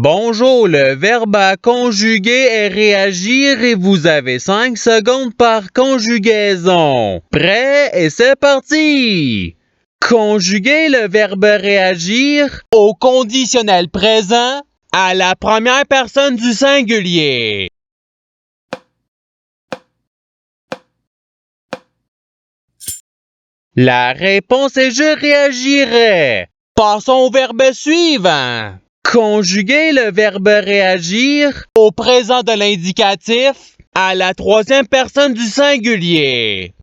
Bonjour, le verbe à conjuguer est réagir et vous avez 5 secondes par conjugaison. Prêt et c'est parti! Conjuguer le verbe réagir au conditionnel présent à la première personne du singulier. La réponse est je réagirais. Passons au verbe suivant. Conjuguer le verbe réagir au présent de l'indicatif à la troisième personne du singulier.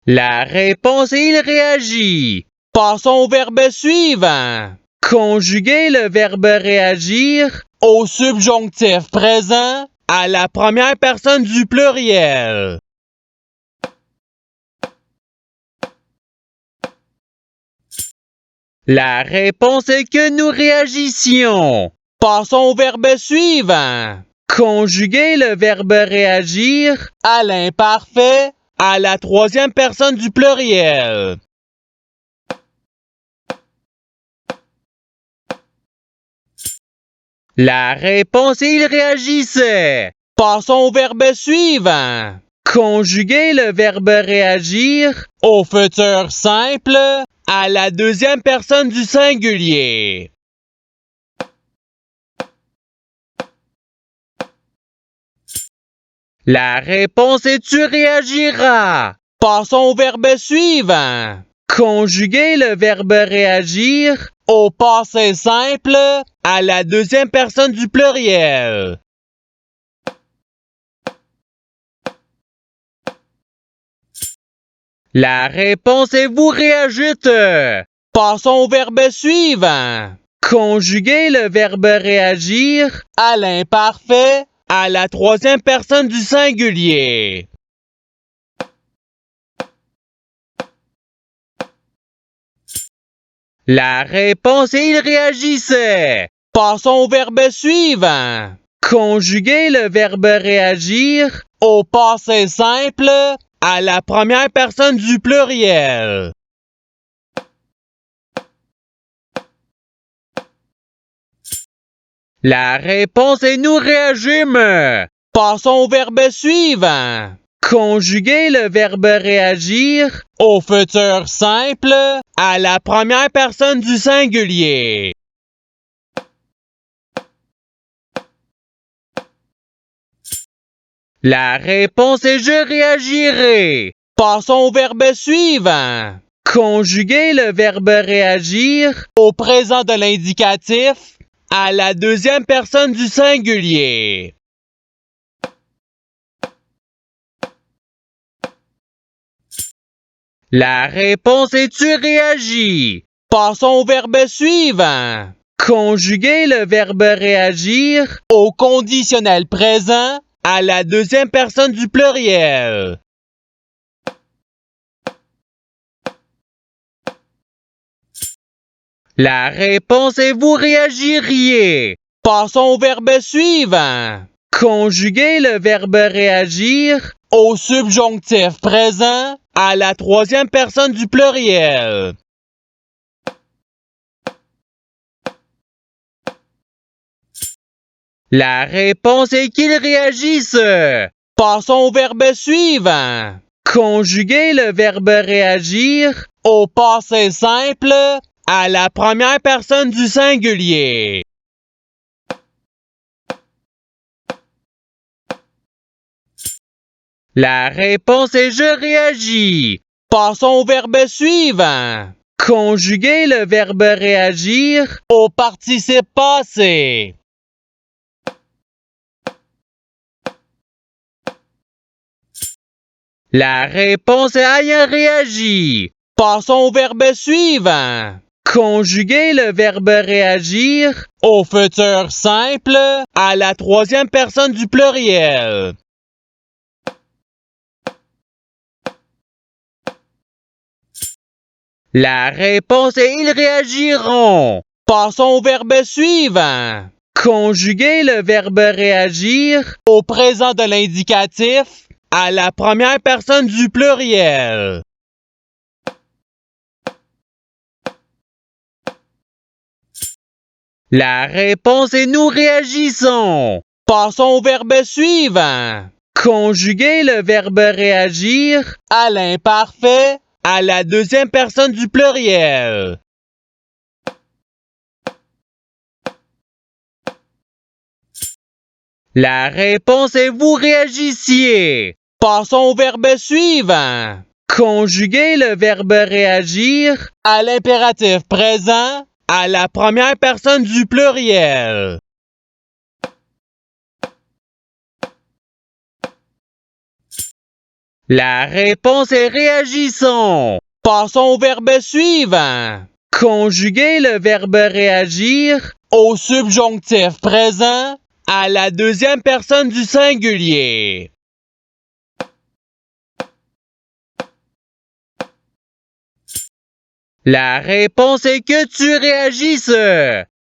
La réponse est il réagit. Passons au verbe suivant. Conjuguer le verbe réagir au subjonctif présent à la première personne du pluriel. La réponse est que nous réagissions. Passons au verbe suivant. Conjuguer le verbe réagir à l'imparfait à la troisième personne du pluriel. La réponse est il réagissait. Passons au verbe suivant. Conjuguer le verbe réagir au futur simple à la deuxième personne du singulier. La réponse est tu réagiras. Passons au verbe suivant. Conjuguer le verbe réagir au passé simple à la deuxième personne du pluriel. La réponse est vous réagite. Passons au verbe suivant. Conjuguer le verbe réagir à l'imparfait à la troisième personne du singulier. La réponse est il réagissait. Passons au verbe suivant. Conjuguer le verbe réagir au passé simple à la première personne du pluriel. La réponse est nous réagîmes. Passons au verbe suivant. Conjuguer le verbe réagir au futur simple à la première personne du singulier. La réponse est je réagirai. Passons au verbe suivant. Conjuguer le verbe réagir au présent de l'indicatif à la deuxième personne du singulier. La réponse est tu réagis. Passons au verbe suivant. Conjuguer le verbe réagir au conditionnel présent à la deuxième personne du pluriel. La réponse est vous réagiriez. Passons au verbe suivant. Conjuguer le verbe réagir au subjonctif présent à la troisième personne du pluriel. La réponse est qu'il réagisse. Passons au verbe suivant. Conjuguer le verbe réagir au passé simple à la première personne du singulier. La réponse est je réagis. Passons au verbe suivant. Conjuguer le verbe réagir au participe passé. La réponse est ayant réagi. Passons au verbe suivant. Conjuguer le verbe réagir au futur simple à la troisième personne du pluriel. La réponse est ils réagiront. Passons au verbe suivant. Conjuguer le verbe réagir au présent de l'indicatif à la première personne du pluriel. La réponse est nous réagissons. Passons au verbe suivant. Conjuguer le verbe réagir à l'imparfait à la deuxième personne du pluriel. La réponse est vous réagissiez. Passons au verbe suivant. Conjuguer le verbe réagir à l'impératif présent à la première personne du pluriel. La réponse est réagissons. Passons au verbe suivant. Conjuguer le verbe réagir au subjonctif présent à la deuxième personne du singulier. La réponse est que tu réagisses.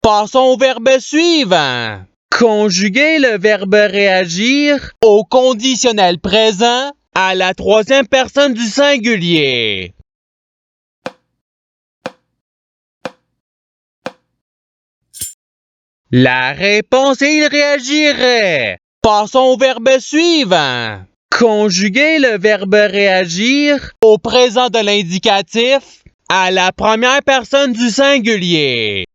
Passons au verbe suivant. Conjuguer le verbe réagir au conditionnel présent à la troisième personne du singulier. La réponse est il réagirait. Passons au verbe suivant. Conjuguer le verbe réagir au présent de l'indicatif à la première personne du singulier.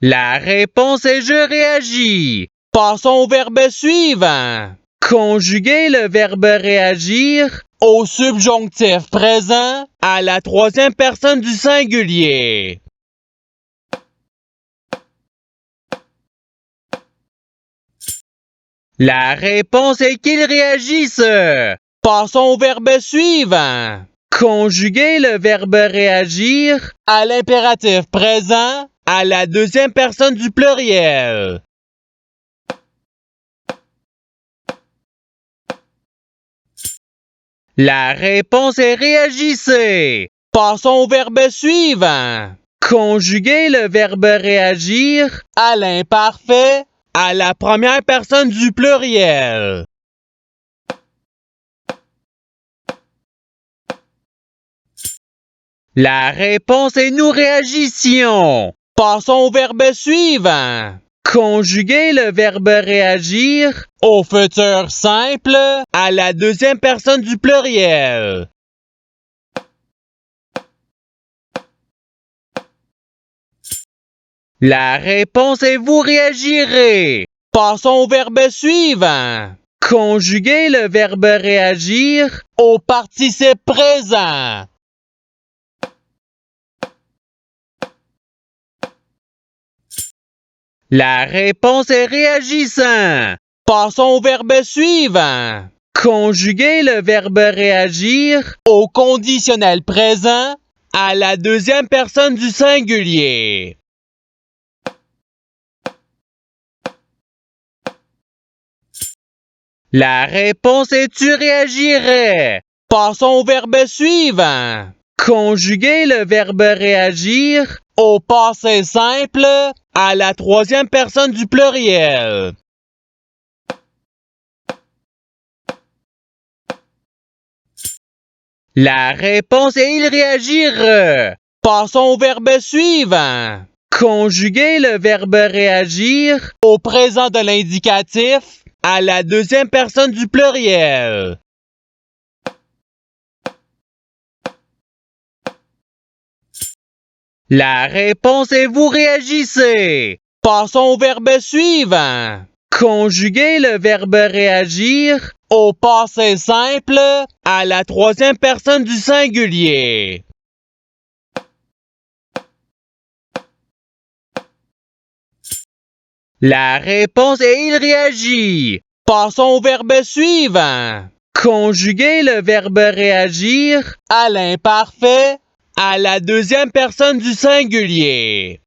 La réponse est je réagis. Passons au verbe suivant. Conjuguer le verbe réagir au subjonctif présent à la troisième personne du singulier. La réponse est qu'ils réagissent. Passons au verbe suivant. Conjuguer le verbe réagir à l'impératif présent à la deuxième personne du pluriel. La réponse est réagissez. Passons au verbe suivant. Conjuguer le verbe réagir à l'imparfait à la première personne du pluriel. La réponse est nous réagissions. Passons au verbe suivant. Conjuguer le verbe réagir au futur simple à la deuxième personne du pluriel. La réponse est vous réagirez. Passons au verbe suivant. Conjuguer le verbe réagir au participe présent. La réponse est réagissant. Passons au verbe suivant. Conjuguer le verbe réagir au conditionnel présent à la deuxième personne du singulier. La réponse est tu réagirais. Passons au verbe suivant. Conjuguer le verbe réagir au passé simple à la troisième personne du pluriel. La réponse est il réagir. Passons au verbe suivant. Conjuguer le verbe réagir au présent de l'indicatif à la deuxième personne du pluriel. La réponse est vous réagissez. Passons au verbe suivant. Conjuguer le verbe réagir au passé simple à la troisième personne du singulier. La réponse est il réagit. Passons au verbe suivant. Conjuguer le verbe réagir à l'imparfait à la deuxième personne du singulier.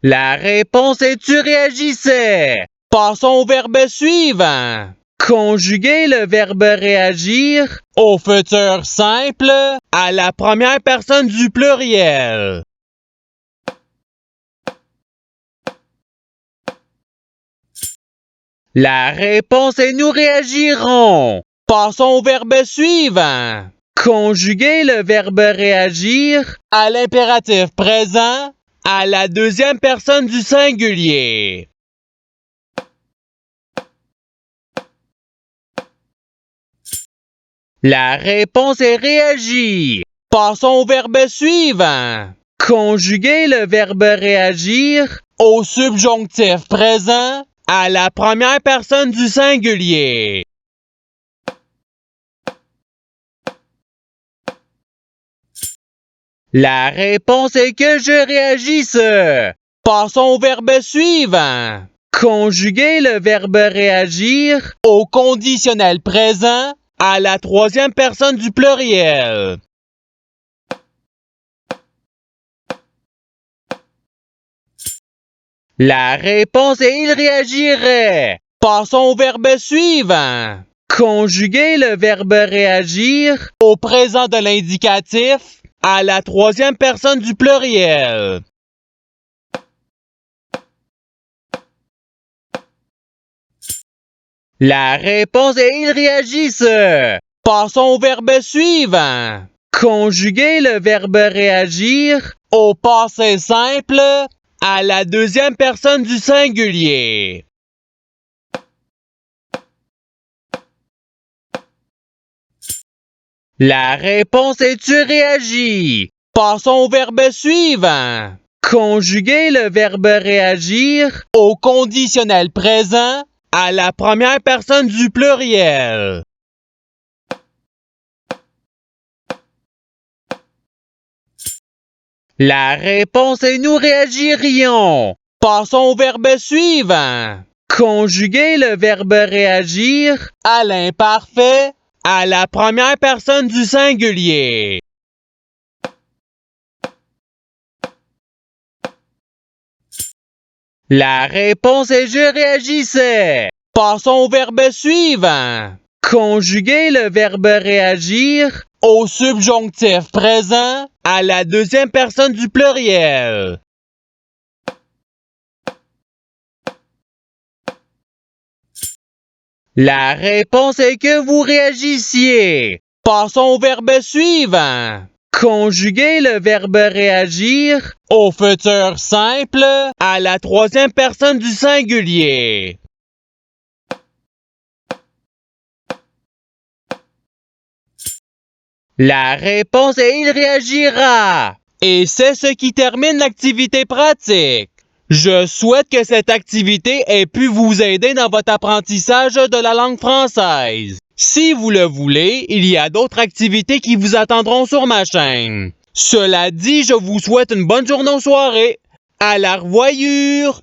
La réponse est tu réagissais. Passons au verbe suivant. Conjuguer le verbe réagir au futur simple à la première personne du pluriel. La réponse est nous réagirons. Passons au verbe suivant. Conjuguer le verbe réagir à l'impératif présent à la deuxième personne du singulier. La réponse est réagir. Passons au verbe suivant. Conjuguer le verbe réagir au subjonctif présent à la première personne du singulier. La réponse est que je réagisse. Passons au verbe suivant. Conjuguer le verbe réagir au conditionnel présent à la troisième personne du pluriel. La réponse est il réagirait. Passons au verbe suivant. Conjuguer le verbe réagir au présent de l'indicatif à la troisième personne du pluriel. La réponse est il réagisse. Passons au verbe suivant. Conjuguer le verbe réagir au passé simple à la deuxième personne du singulier. La réponse est tu réagis. Passons au verbe suivant. Conjuguer le verbe réagir au conditionnel présent à la première personne du pluriel. La réponse est nous réagirions. Passons au verbe suivant. Conjuguer le verbe réagir à l'imparfait à la première personne du singulier. La réponse est je réagissais. Passons au verbe suivant. Conjuguer le verbe réagir au subjonctif présent à la deuxième personne du pluriel. La réponse est que vous réagissiez. Passons au verbe suivant. Conjuguer le verbe réagir au futur simple à la troisième personne du singulier. La réponse est il réagira. Et c'est ce qui termine l'activité pratique. Je souhaite que cette activité ait pu vous aider dans votre apprentissage de la langue française. Si vous le voulez, il y a d'autres activités qui vous attendront sur ma chaîne. Cela dit, je vous souhaite une bonne journée ou soirée. À la revoyure!